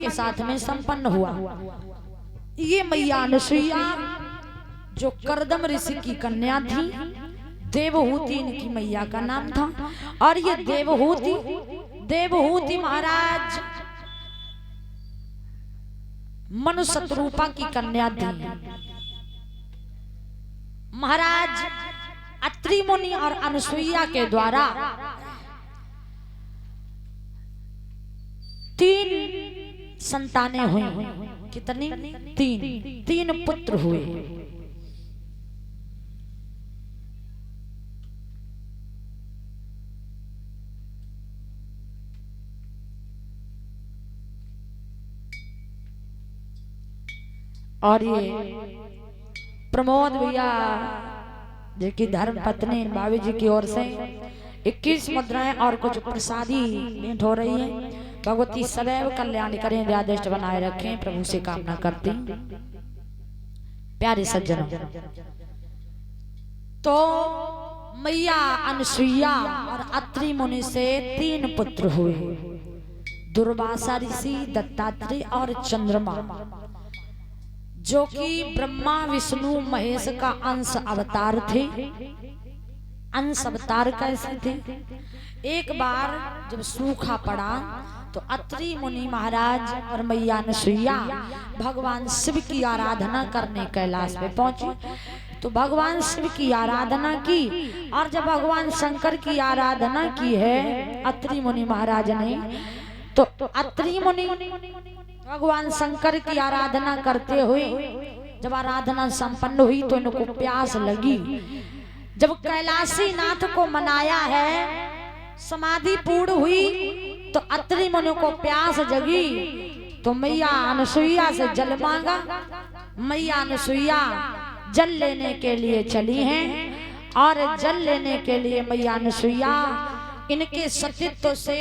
के साथ में संपन्न हुआ। ये मैया अनुसुईया जो करदम ऋषि की कन्या थी, देवहूति इनकी मैया का नाम था। और ये देवहूति महाराज मनु शतरूपा की कन्या थी। महाराज अत्रि मुनि और अनुसुईया के द्वारा 3 संतानें हुई। कितनी? 3 पुत्र हुए। और ये प्रमोद भैया जी की धर्म पत्नी भाभी जी की ओर से 21 मुद्राएं और कुछ प्रसादी भेंट हो रही है। भगवती सदैव कल्याण करें, दयादृष्टि बनाए रखें, प्रभु से कामना करती। प्यारे सज्जनों, तो मैया अनुसुईया और अत्रि मुनि से 3 पुत्र हुए, दुर्वासा ऋषि, दत्तात्रेय और चंद्रमा, जो कि ब्रह्मा विष्णु महेश का अंश अवतार थे। अंश अवतार कैसे थे? एक बार जब सूखा पड़ा तो अत्रि मुनि महाराज और मैया अनुसुईया भगवान शिव की आराधना करने कैलाश पे पहुंचे। तो भगवान शिव की आराधना की, और जब भगवान शंकर की आराधना की है अत्रि मुनि महाराज ने, तो अत्रि मुनि भगवान शंकर की आराधना करते हुए जब आराधना संपन्न हुई तो इनको प्यास लगी। जब कैलाशी नाथ को मनाया है, समाधि पूर्ण हुई, तो अत्रि मुनि को प्यास जगी तो मैया अनुसुईया से जल मांगा। मैया अनुसुईया जल लेने के लिए चली हैं, और जल लेने के लिए मैया अनुसुईया इनके सतीत्व से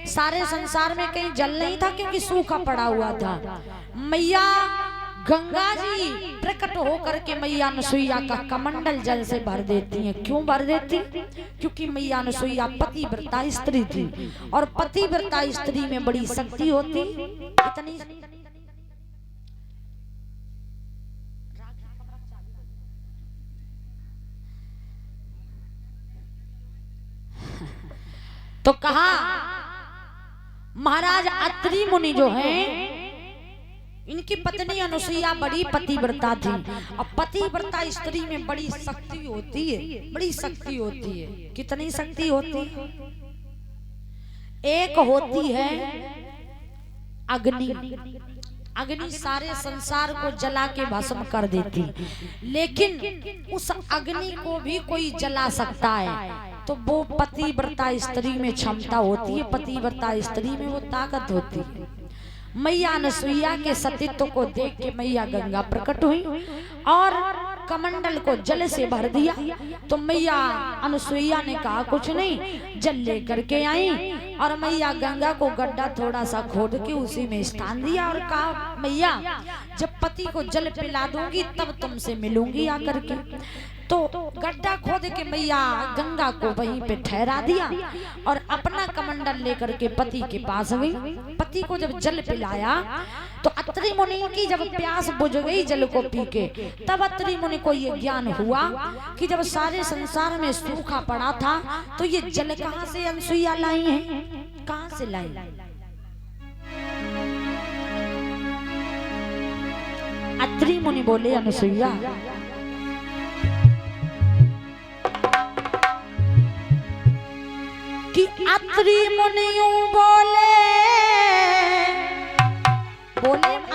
सारे संसार में कहीं जल नहीं था, क्योंकि सूखा पड़ा हुआ था। मैया गंगा जी प्रकट होकर के मैया अनुसुईया का कमंडल जल से भर देती हैं। क्यों भर देती? क्योंकि मैया अनुसुईया पतिव्रता स्त्री थी, और पतिव्रता स्त्री में बड़ी शक्ति होती। इतनी तो कहा महाराज अत्रि मुनि जो हैं, इनकी पत्नी अनुसुईया बड़ी पतिव्रता थी, और पतिव्रता स्त्री में बड़ी शक्ति होती है, बड़ी शक्ति होती है। कितनी शक्ति होती है? एक होती है अग्नि। अग्नि सारे संसार को जला के भस्म कर देती, लेकिन उस अग्नि को भी कोई जला सकता है, तो वो पतिव्रता स्त्री में क्षमता होती है, पतिव्रता स्त्री में वो ताकत होती है। मैया अनुसुईया के सतीत्व को देख के मैया गंगा प्रकट हुई और कमंडल को जल से भर दिया। तो मैया अनुसुईया ने कहा कुछ नहीं, जल लेकर के आई, और मैया गंगा को गड्ढा थोड़ा सा खोद के उसी में स्थान दिया, और कहा मैया जब पति को जल पिला दूंगी तब तुमसे मिलूंगी आकर के। तो गड्ढा खोद के मैया गंगा को वहीं पे ठहरा दिया, और अपना कमंडल लेकर के पति के पास गई। पति को जब जल पिलाया तो अत्रि मुनि की जब प्यास बुझ गई जल को पी के, तब अत्रि मुनि को ये ज्ञान हुआ कि जब सारे संसार में सूखा पड़ा था तो ये जल कहाँ से अनुसुईया लाई है, कहाँ से लाई? अत्रि मुनि बोले अनुसुईया कि अत्रि मुनि बोले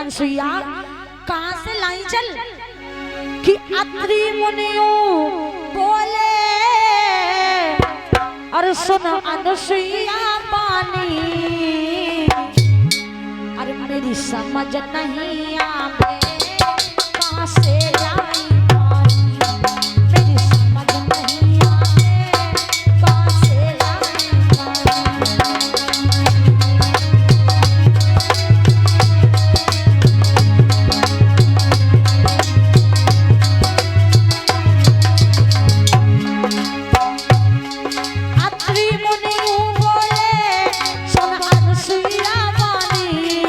अनुसुईया कहाँ से लाई जल? कि अत्रि मुनि बोले अरे सुन अनुसुईया पानी, अरे मेरी समझ नहीं आवे कहाँ से लाई पानी, मेरी समझ नहीं आवे कहाँ से लाई पानी। अत्रि मुनि बोले सुन अनुसुईया पानी,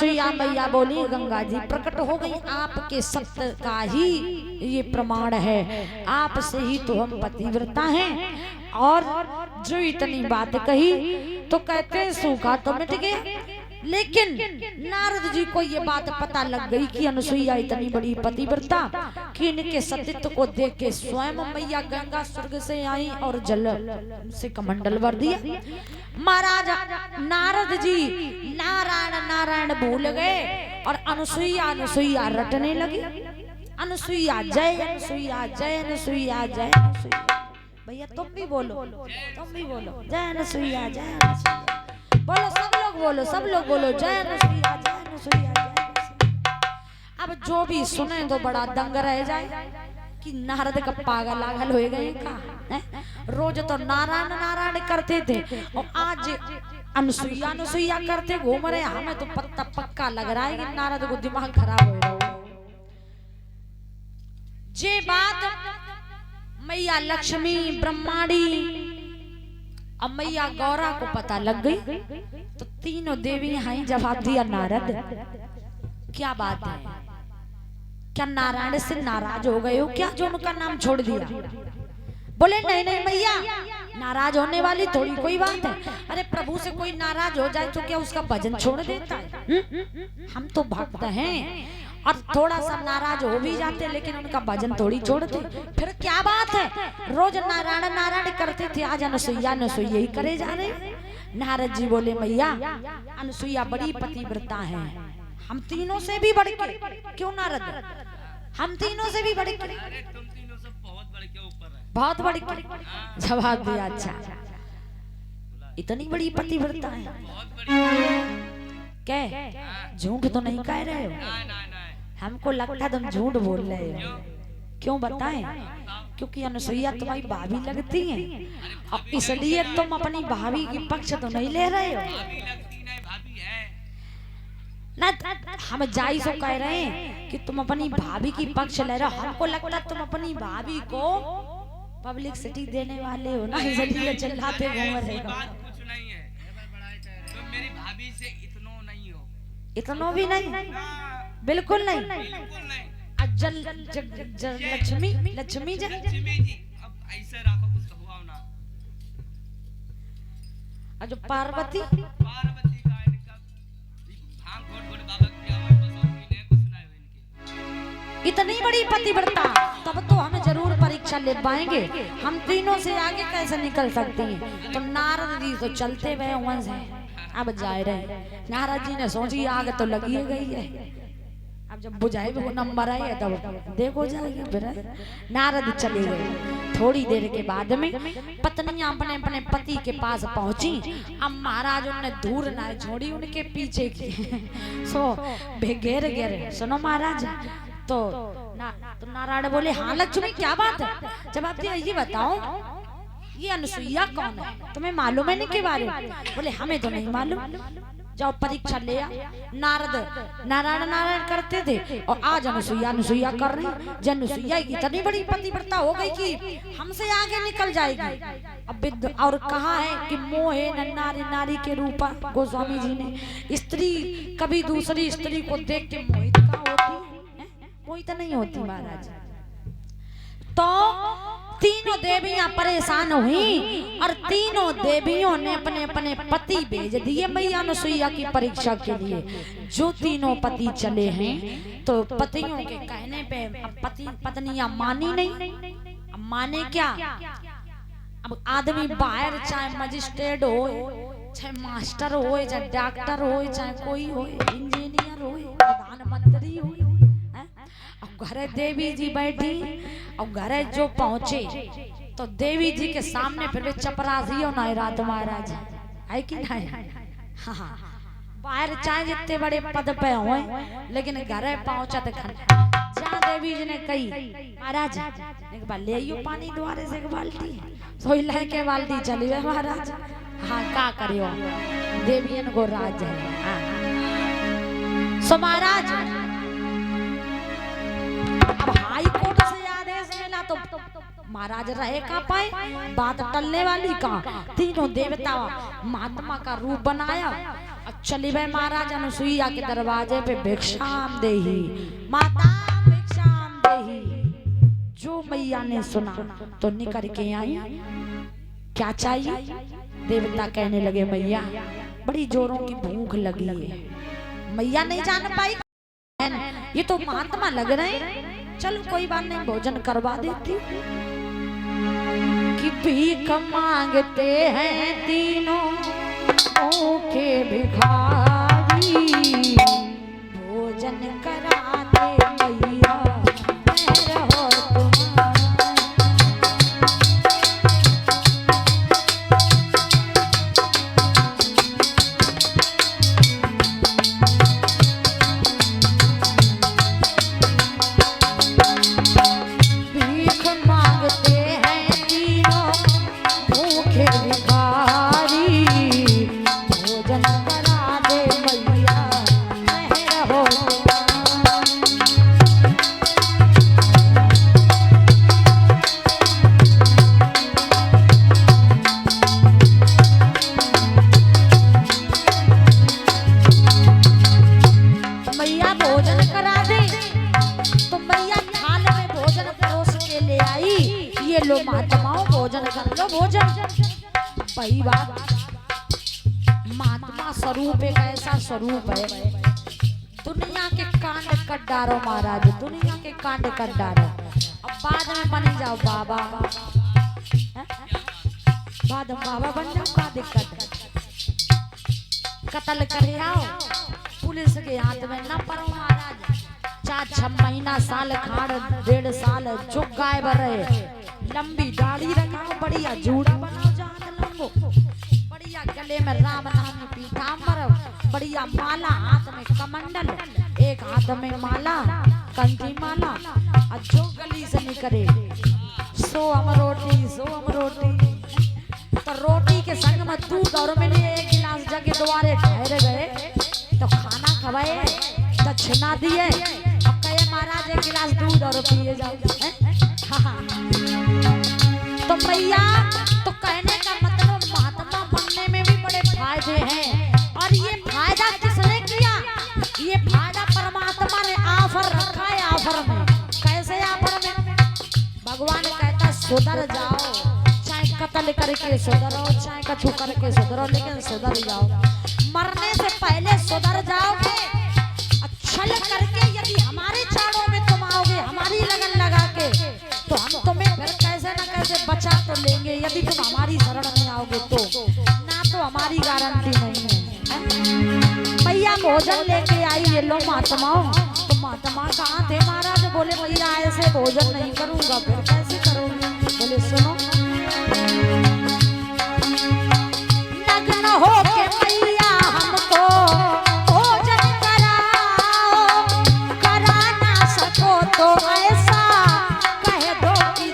अनुसुईया मैया बोली गंगा जी प्रकट हो गई, आपके सत्य का ही ये प्रमाण है, आपसे ही तो हम पतिव्रता हैं। और जो इतनी बात कही तो कहते सूखा तो मिट गया। लेकिन नारद जी को ये बात पता लग गई कि अनुसुईया इतनी बड़ी पतिव्रता कि इनके सतीत्व को देख के स्वयं मैया गंगा स्वर्ग से आई और जल से कमंडल भर दिया। महाराज नारद जी नारायण नारायण भूल गए और अनुसुईया अनुसुईया रटने लगी। अनुसुईया जय अनुसुईया जय अनुसुईया जय अनुसुईया। भैया तुम भी बोलो जय अनुसुईया जय अनुसुईया। बोलो सब लोग बोलो जय अनुसुईया जय अनुसुईया जय अनुसुईया। अब जो भी सुने तो बड़ा दंग रह जाए कि नारद का पागल आगल हो गए का है? रोज तो नारायण नारायण करते थे और आज अनुसुईया अनुसुईया करते घूम रहे। हमें तो पत्ता पक्का लग रहा है कि नारद को दिमाग खराब हो रहा है। जे बात मैया लक्ष्मी ब्रह्माणी अब मैया गौरा को पता लग गई तो तीनों देवी यहाँ जवाब दिया नारद क्या बात है, क्या नारायण से नाराज हो गए हो क्या जो उनका नाम छोड़ दिया? बोले नहीं नहीं मैया नाराज होने वाली थोड़ी कोई बात है। अरे प्रभु से कोई नाराज हो जाए तो क्या उसका भजन छोड़ देता है? हम तो भक्त हैं और थोड़ा सा नाराज हो भी जाते लेकिन उनका भजन थोड़ी छोड़ते। फिर क्या बात है, रोज नारायण नारायण करते थे, आज अनुसुईया अनुसुईया ही करे जा रहे। नारद जी बोले मैया अनुसुईया बड़ी पतिव्रता है, हम तीनों से भी बढ़ के। क्यों नारद, हम तीनों से भी बढ़ के? तुम तीनों से बहुत बढ़ के ऊपर है। बहुत बढ़ के जवाब दिया। अच्छा इतनी बड़ी पतिव्रता है, बहुत बड़ी। क्या झूठ तो नहीं कह रहे हो? हमको लगता तुम झूठ बोल रहे हो। क्यों बताएं? क्योंकि अनुसुईया तुम्हारी भाभी लगती है और इसलिए तुम अपनी भाभी की पक्ष तो नहीं ले रहे हो ना। हम जाई सो कह रहे हैं कि तुम अपनी भाभी की पक्ष ले रहे हो। हमको लगता तुम अपनी भाभी को पब्लिक सिटी देने वाले हो ना, इसलिए चिल्लाते घूम रहे हो। कुछ नहीं है, तुम मेरी भाभी से इतनो नहीं हो। इतनो भी नहीं, बिल्कुल नहीं। जल लक्ष्मी लक्ष्मी जी अब ऐसे रखो कुछ तो हुआ ना। जो पार्वती का इनका भांग घोट घोट बाबा की आवाज बस और इन्हें कुछ सुनाए इनके। इतनी बड़ी पतिव्रता तब तो हम जरूर परीक्षा ले पाएंगे। हम तीनों से आगे कैसे निकल सकते हैं? तो नारद जी तो चलते हुए वहां से अब जा रहे। नारद जी ने सोची आग तो लगी गई है, अब जब बुझाए वो नंबर आए तब देखो जाएगी। फिर नारद चले गए। थोड़ी देर के बाद में पत्नियां अपने अपने पति के पास पहुंची। अब महाराज उन्हें दूर ना छोड़ी, उनके पीछे की सो घेर घेर। सुनो महाराज तो नारायण बोले हाँ लक्ष्मी क्या बात है? जब आप ये बताओ ये अनुसुईया कौन है, तुम्हें मालूम है इनके बारे में? बोले हमें तो नहीं मालूम। जाओ परीक्षा ले आ। नारद नारायण नारायण करते थे और आज अनुसुईया अनुसुईया कर रही। जब अनुसुईया इतनी बड़ी पतिव्रता हो गई कि हमसे आगे निकल जाएगी। अब और कहा है कि मोहे न नारी नारी के रूप गोस्वामी जी ने। स्त्री कभी दूसरी स्त्री को देख के मोहित का होती है? मोहित नहीं होती महाराज। तो तीनों देवियां परेशान हुई और तीनों देवियों ने अपने अपने पति भेज दिए मैया अनुसुईया की परीक्षा के लिए। जो तीनों पति चले हैं तो पतियों के कहने पे अब पत्नियां मानी नहीं। अब माने क्या? अब आदमी बाहर चाहे मजिस्ट्रेट हो, चाहे मास्टर हो, चाहे डॉक्टर हो, चाहे कोई हो, इंजीनियर हो, प्रधानमंत्री हो, घरे देवी जी बैठी और घरे जो पहुंचे तो देवी जी के सामने फिर भी चपरासी हो ना रात महाराज है कि नहीं? हाँ बाहर चाहे जितने बड़े पद पे हो लेकिन घरे पहुंचा तो जहाँ देवी जी ने कही महाराज एक बार ले आइयो पानी द्वारे से एक बाल्टी, सोई लेके बाल्टी चली गए महाराज। हाँ का करियो देवियन को राज है। सो महाराज अब हाई कोर्ट से आदेश मिला तो महाराज रहे का पाए, बात टलने वाली का। तीनों देवता महात्मा का रूप बनाया अब चली भाई महाराज अनुसुईया के दरवाजे पे भिक्षाम देही, माता भिक्षाम देही। जो मैया ने सुना तो निकल के आई, क्या चाहिए? देवता कहने लगे मैया बड़ी जोरों की भूख लगी है। मैया नहीं जान पाई ये तो महात्मा लग रहे हैं, चलो कोई बात नहीं भोजन करवा देती। कि भीख मांगते हैं तीनों भूखे भिखारी, भोजन करा दे मैया मैं रहो महात्माओं भोजन कर लो भोजन। वही बात महात्मा स्वरूप एक ऐसा स्वरूप है, दुनिया के कांड कर डारो महाराज, दुनिया के कांड कर डारो। अब बाद में बन जाओ बाबा, बाद में बाबा बन जाओ, क्या दिक्कत है? कत्ल करे आओ पुलिस के हाथ में न पड़ो महाराज। 4-6 महीना साल खाड़ 1.5 साल चुप गायब रहे, लंबी दाढ़ी रखाओ, बढ़िया जूड़ा बनाओ जहां लंबो, बढ़िया गले में राम नाम पीतांबर, बढ़िया माला हाथ में कमंडल, एक हाथ में माला कंठी माला, और जो गली से निकले सो हम रोटी। तो रोटी के संग में दूध और मिले, एक गिलास जगे द्वारे ठहर गए तो खाना खवाए, दक्षिणा दिए, अब कहे महाराज एक गिलास दूध और पिए जाओ। हाँ तो भैया तो कहने का मतलब महात्मा बनने में भी बड़े फायदे हैं, और ये फायदा किसने किया? ये फायदा परमात्मा ने ऑफर रखा है। ऑफर में कैसे? ऑफर में भगवान कहता सुधर जाओ, चाहे कत्ल करके सुधरो, चाहे कछु करके सुधरो, लेकिन सुधर जाओ। मरने से पहले सुधर जाओगे। छल करके यदि हमारे चारों में तुम आओगे, हमारी लगन लगा के, तो हम तुम्हें फिर कैसे न कैसे बचा तो लेंगे। यदि तुम हमारी शरण में आओगे तो ना, तो हमारी गारंटी नहीं है। भैया भोजन लेके आई, ये लो महात्माओं। तो महात्मा कहाँ थे महाराज? बोले भैया ऐसे भोजन नहीं करूंगा। फिर कैसे करोगे? बोले सुनो, नग्न हो के भैया हमको भोजन कराओ, करा ना सको तो ऐसा कह दो कि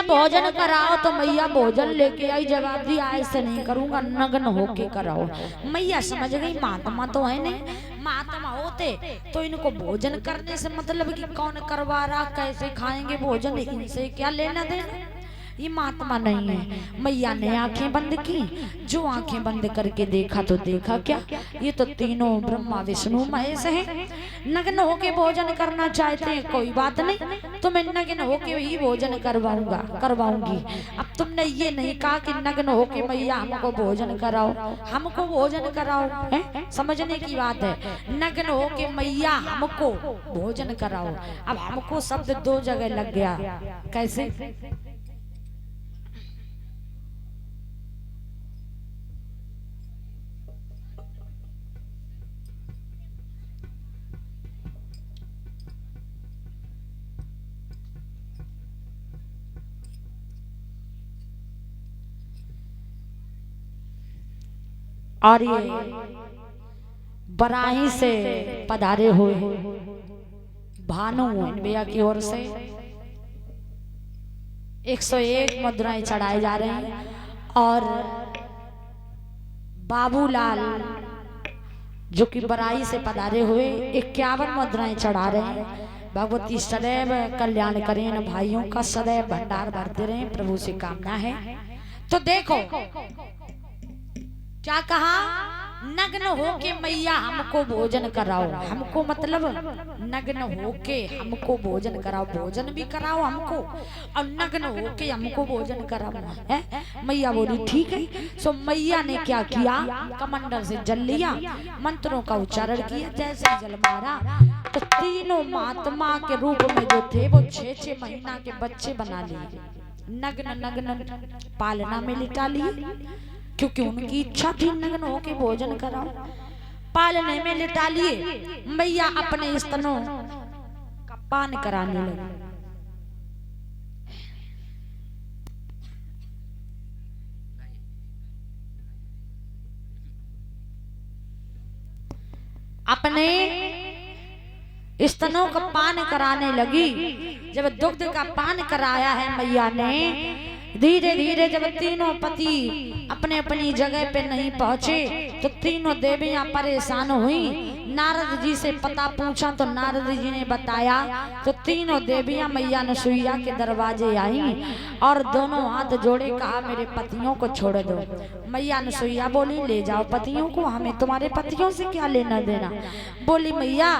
भोजन कराओ। तो मैया भोजन लेके आई, जवाब दिया ऐसे नहीं करूंगा, नग्न होके कराओ। मैया समझ गई महात्मा तो है नहीं, महात्मा होते तो इनको भोजन करने से मतलब कि कौन करवा रहा, कैसे खाएंगे भोजन, इनसे क्या लेना देना। ये महात्मा नहीं है। मैया ने आंखें बंद की, जो आंखें बंद करके देखा तो देखा क्या, ये तो तीनों ब्रह्मा विष्णु महेश हैं। नग्न होके भोजन करना चाहते हैं, कोई बात नहीं, तो मैं नग्न होके ही भोजन करवाऊंगी। अब तुमने ये नहीं कहा कि नग्न होके मैया हमको भोजन कराओ, हमको भोजन कराओ, है समझने की बात है। नग्न होके मैया हमको भोजन कराओ। अब हमको शब्द दो जगह लग गया, कैसे? और ये बराही से पधारे हुए भानु भैया की ओर से 101 मुद्राएं चढ़ाए जा रहे हैं और बाबूलाल जो कि बराई से पधारे हुए 51 मुद्राएं चढ़ा रहे हैं। भगवती सदैव कल्याण करें, भाइयों का सदैव भंडार भरते रहें, प्रभु से कामना है। तो देखो क्या कहा, नग्न होके मैया हमको भोजन कराओ। हमको मतलब नग्न होके हमको भोजन कराओ, भोजन भी कराओ हमको और नग्न होके हमको भोजन कराओ है। मैया बोली ठीक है। सो मैया ने क्या किया, कमंडल से जल लिया, मंत्रों का उच्चारण किया, जैसे जल मारा तो तीनों महात्मा के रूप में जो थे वो 6-6 महीना के बच्चे बना लिए, नग्न नग्न पालना में लिटा लिए, क्योंकि उनकी इच्छा थी नग्न होके भोजन कराओ। पालने में लिटा लिए, मैया अपने स्तनों का पान कराने लगी। अपने स्तनों का पान कराने लगी। जब दुग्ध का पान कराया है मैया ने, धीरे धीरे जब तीनों पति अपने अपनी जगह पे नहीं पहुंचे तो तीनों देवियां परेशान हुई। नारद जी से पता पूछा तो नारद जी ने बताया, तो तीनों देवियां मैया नसुईया के दरवाजे आई और दोनों हाथ जोड़े कहा मेरे पतियों को छोड़ दो। मैया नसुईया बोली ले जाओ पतियों को, हमें तुम्हारे पतियों से क्या लेना देना। बोली मैया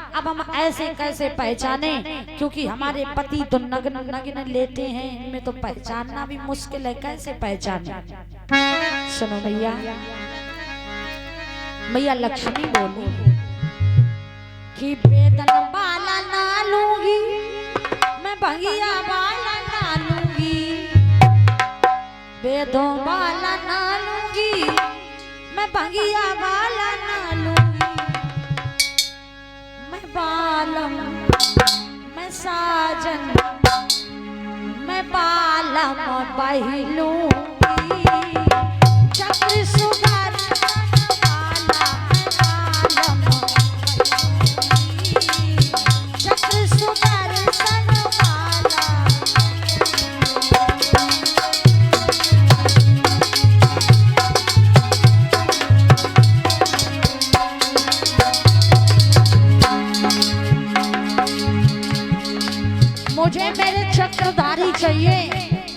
अब हम ऐसे कैसे पहचाने, क्योंकि हमारे पति तो नग्न नग्न लेते हैं, इनमें तो पहचानना भी मुश्किल है, कैसे पहचाने। सुनो मैया, मैया लक्ष्मी बोली कि बेदन बाला ना लूंगी मैं, भंगिया बाला ना लूंगी, बेदों बाला ना लूंगी मैं, भंगिया बाला ना लूंगी, मैं बालम मैं साजन मैं बालम बहिलूंगी, चक्र सुगर बाला मैं बालम बहिलूंगी, चक्र सुगर सन बाला। मुझे मेरे चक्रधारी चाहिए।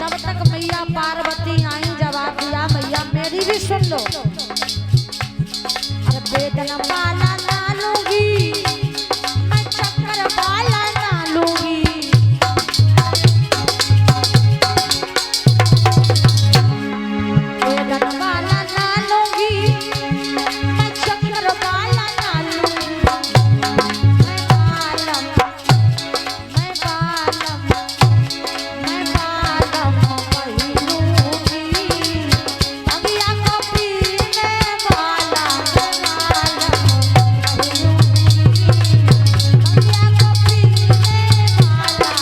तब तक मैया पार्वती आई, जवाब दिया मैया मेरी भी सुन लो। अरे बेदन बाला ना लूंगी मैं, चक्र बाला ना लूंगी, बेदन बाला ना लूंगी मैं, चक्र बाला ना लूंगी, मैं बालम मैं बालम मैं बालम बहिलूंगी, भंगिया को पीने वाला मैं बालम बहिलूंगी, भंगिया को पीने वाला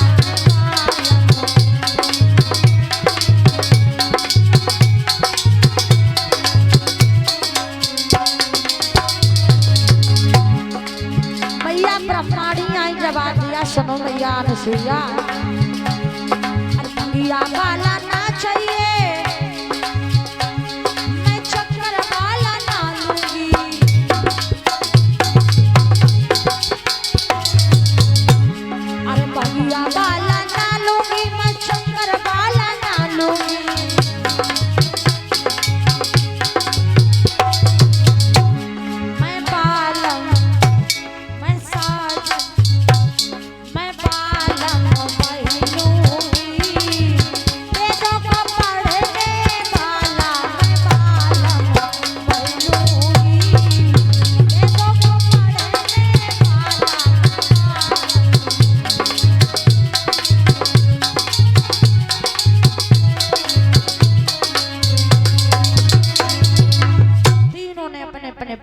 मैया ब्रह्माणी आई, जवाब दिया सुनो मैया नसुईया, भंगिया वाला ना चाहिए मैं, चक्कर वाला ना लूंगी, अरे भंगिया वाला ना लूंगी मैं, चक्कर वाला ना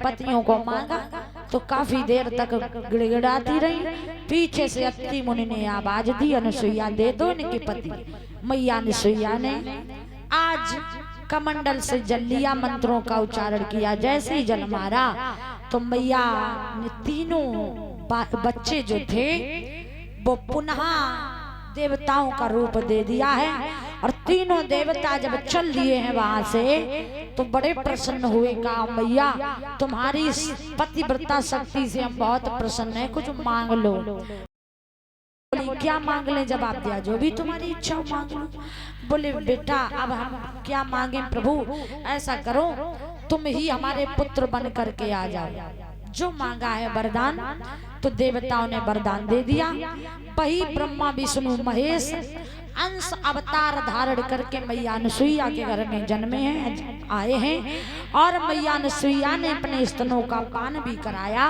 पतियों को मांगा तो काफी देर तक गिड़गिड़ाती रही। पीछे से अत्रि मुनि ने आवाज दी, अनुसुईया दे दो इनके पति। मैया अनुसुईया ने आज कमंडल से जल लिया, मंत्रों का उच्चारण किया। जैसे ही जल मारा तो मैया ने तीनों बच्चे जो थे वो पुनः देवताओं का रूप दे दिया है। और तीनों देवता जब चल लिए हैं वहां से तो बड़े प्रसन्न हुए। कहा मैया तुम्हारी पतिव्रता शक्ति से हम बहुत प्रसन्न हैं, कुछ मांग लो। बोली क्या मांग ले? जवाब दिया जो भी तुम्हारी इच्छा हो मांग लो। बोले बेटा अब हम क्या मांगे प्रभु, ऐसा करो तुम ही हमारे पुत्र बन करके आ जाओ। जो मांगा है वरदान, तो देवताओं ने वरदान दे दिया। वही ब्रह्मा विष्णु महेश अंश अवतार धारण करके मैया अनुसुईया के घर में जन्मे हैं, आए हैं। और मैया अनुसुईया ने अपने स्तनों का पान भी कराया।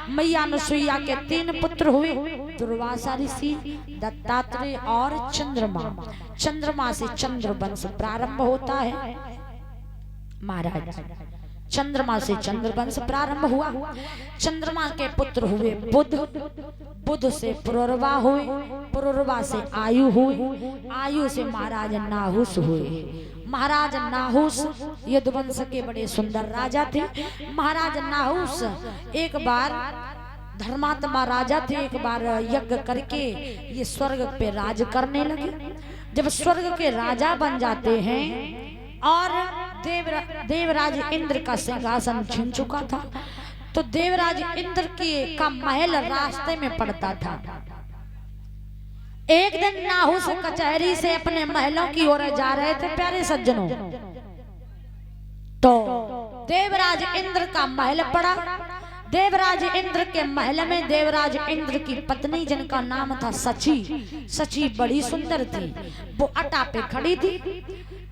मैया अनुसुईया के 3 पुत्र हुए, दुर्वासा ऋषि, दत्तात्रेय और चंद्रमा। चंद्रमा से चंद्र वंश प्रारंभ होता है महाराज। चंद्रमा से चंद्र वंश प्रारंभ हुआ। चंद्रमा के पुत्र हुए बुध, बुध से पुरुरवा हुए, पुरुरवा से आयु हुए, आयु से महाराज नाहुस हुए। महाराज नाहुस यदुवंश के बड़े सुंदर राजा थे। महाराज नाहुस एक बार धर्मात्मा राजा थे, एक बार यज्ञ करके ये स्वर्ग पे राज करने लगे। जब स्वर्ग के राजा बन जाते हैं और देवराज इंद्र का सिंहासन छिन चुका था, तो देवराज इंद्र का महल रास्ते में पड़ता था। एक दिन नाहुस कचहरी से अपने महलों की ओर जा रहे थे प्यारे सज्जनों, तो देवराज इंद्र का महल पड़ा। देवराज इंद्र के महल में देवराज इंद्र की पत्नी जिनका नाम था सची, सची बड़ी सुंदर थी। वो अटा पे खड़ी थी।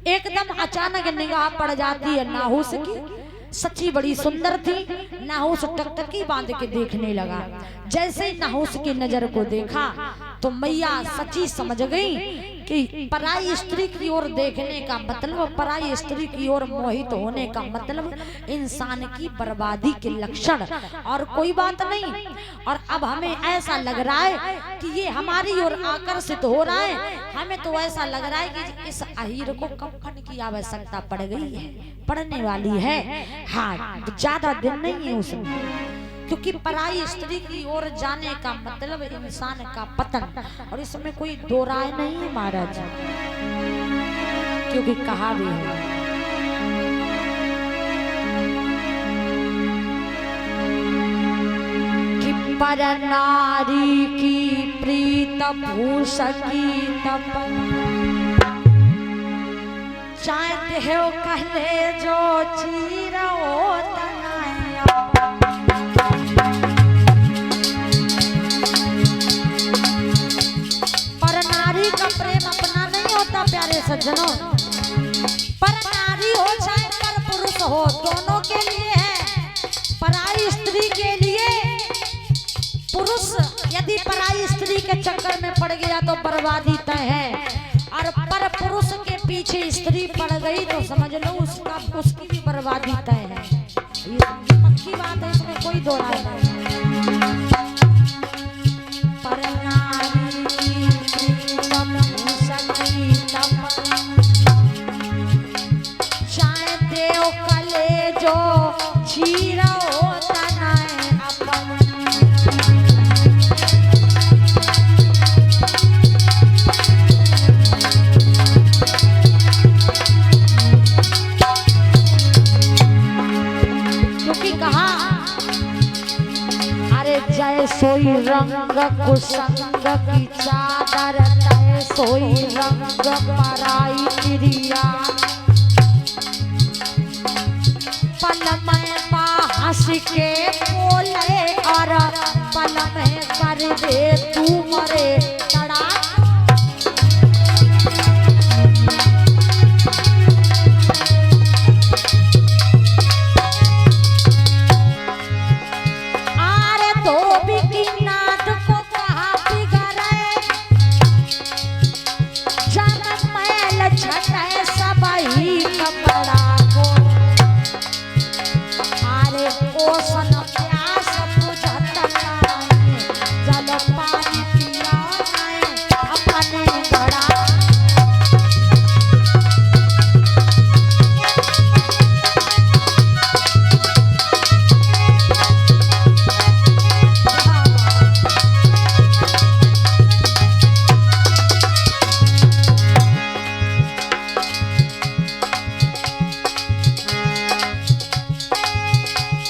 एकदम अचानक निगाह पड़ जाती है नाहुस की। सची बड़ी सुंदर थी। नाहुस टकटकी बांध के देखने लगा। जैसे नाहुस की नजर को देखा तो मैया सची समझ गई कि पराई स्त्री की ओर देखने का मतलब, पराई स्त्री की ओर मोहित होने का मतलब इंसान की बर्बादी के लक्षण और कोई बात नहीं। और अब हमें ऐसा लग रहा है कि ये हमारी ओर आकर्षित हो रहा है। हमें तो ऐसा लग रहा है कि इस अहीर को कफन की आवश्यकता पड़ गई है, पड़ने वाली है। हाँ, ज्यादा दिन नहीं है उसमें, क्योंकि पराई स्त्री की ओर जाने का मतलब इंसान का पतन। और इसमें कोई दो राय नहीं है महाराज, क्योंकि कहा भी है कि पर नारी की प्रीत भूषकी तप, चाहते हो कहले जो चीरो प्रेम अपना नहीं होता प्यारे सज्जनों। पर नारी हो चाहे पर पुरुष हो, दोनों के लिए है। पराई स्त्री के लिए पुरुष यदि पराई स्त्री के चक्कर में पड़ गया तो बर्बादी तय है, और पर पुरुष के पीछे स्त्री पड़ गई तो समझ लो उसकी भी बर्बादी तय है। ये पक्की बात है, इसमें कोई दो राय नहीं। सोई रंग कुसंग की चादर तय, सोई रंग पराई प्रिया, पल में हंस के बोले और पल में कर दे तू मरे तड़ा।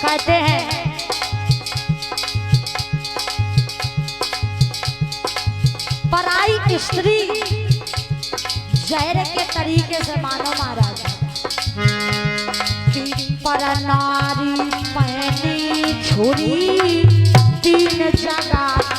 कहते हैं पराई स्त्री जहर के तरीके से मानो महाराज कि पर नारी पहनी छुरी तीन जगह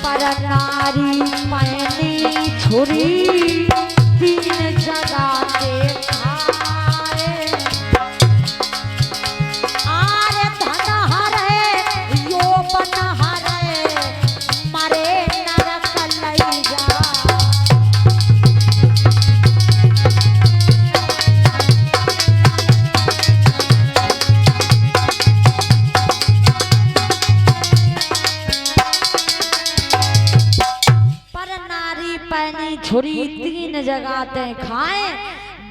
पर नारी पहनी छुरी तीन जगह छुरी तीन जगह ते खाए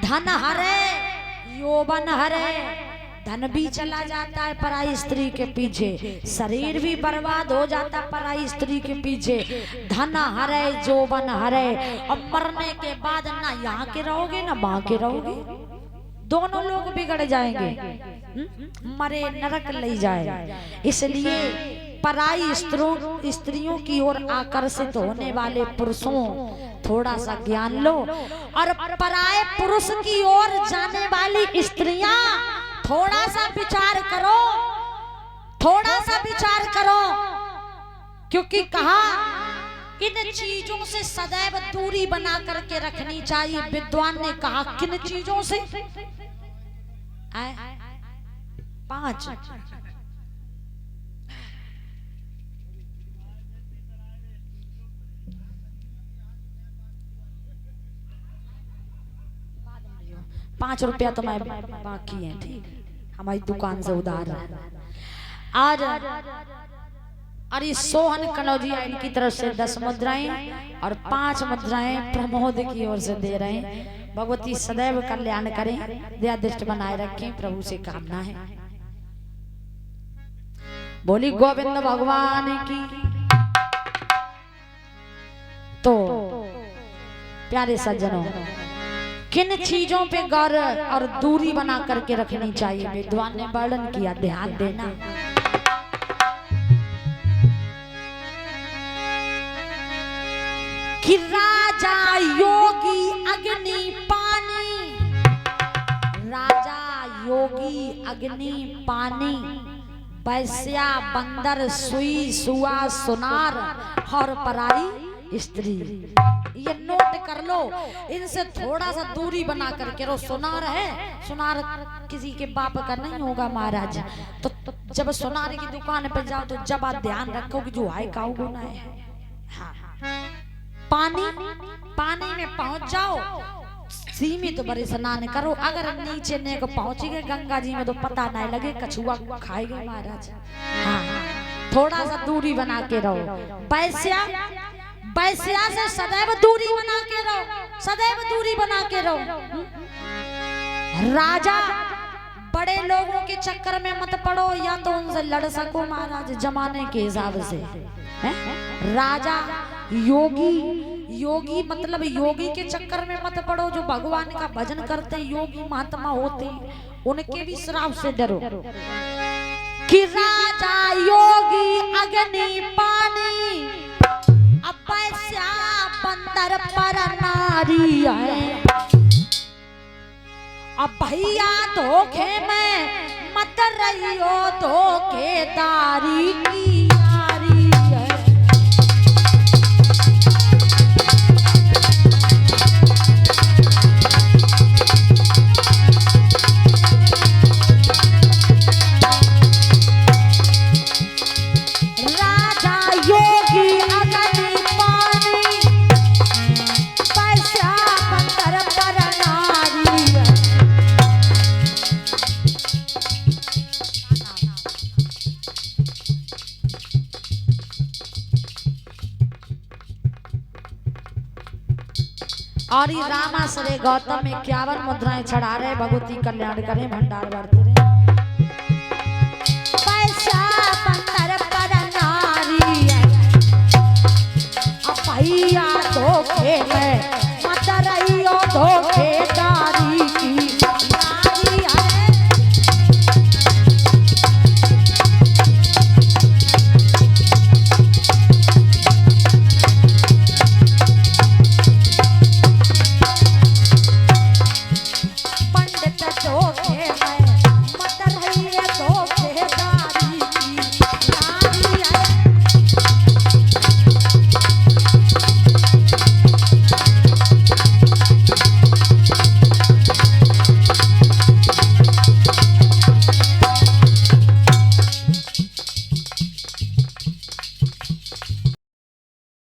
धन हरे यौवन हरे धन भी चला जाता है पराई स्त्री के पीछे शरीर भी बर्बाद हो जाता है पराई स्त्री के पीछे धन हरे यौवन हरे और मरने के बाद ना यहाँ के रहोगे ना वहां के रहोगे दोनों लोग बिगड़ जाएंगे मरे नरक ले जाए इसलिए पराई स्त्रियों की ओर आकर्षित होने वाले पुरुषों थोड़ा सा ज्ञान लो और पराये पुरुष की ओर जाने वाली स्त्रियां थोड़ा सा विचार करो थोड़ा सा विचार करो क्योंकि कहा इन चीजों से सदैव दूरी बना करके रखनी चाहिए विद्वान ने कहा किन चीजों से 5 5 रुपया तो मैं बाकी है ठीक हमारी दुकान से उधार है आज अरे सोहन कनौजिया इनकी तरफ से 10 मुद्राएं और 5 मुद्राएं प्रमोद की ओर से दे रहे हैं भगवती सदैव कल्याण करें दया दृष्टि बनाए रखें प्रभु से कामना है बोली गोविंद भगवान की तो प्यारे सज्जनों किन चीजों पे गौर और दूरी बना करके रखनी चाहिए विद्वान ने वर्णन किया ध्यान देना कि राजा योगी अग्नि पानी राजा योगी अग्नि पानी वैश्या बंदर सुई सुआ सुनार और पराई स्त्री ये नोट कर लो इनसे थोड़ा सा दूरी बना करके रो सुनार है सुनार किसी के बाप का नहीं होगा महाराज तो जब सुनार की दुकान पर जाओ तो जब आप ध्यान रखो कि जो आए काऊ गुना है हाँ। पानी में पहुंच जाओ सीमित तो बड़े स्नान करो अगर नीचे ने को पहुंची गए गंगा जी में तो पता नहीं लगे कछुआ खाएगा महाराज हाँ। थोड़ा सा दूरी बना के रहो वैश्या से सदैव दूरी बना के रहो सदैव दूरी बना के रहो राजा बड़े लोगों के चक्कर में मत पड़ो या तो उनसे लड़ सको महाराज जमाने के हिसाब से है? राजा योगी मतलब योगी के चक्कर में मत पड़ो जो भगवान का भजन करते योगी महात्मा होते उनके भी श्राप से डरो कि राजा योगी अग्नि पानी वैश्या बंदर पर नारी है अब भैया धोखे में मत रहियो धोखेदारी की यारी है राजा योगी अग्नि पानी वैश्या बंदर पर नारी है और ये रामाश्रय गौतम 51 मुद्राएं चढ़ा रहे भगवती कल्याण करें भंडार वर्त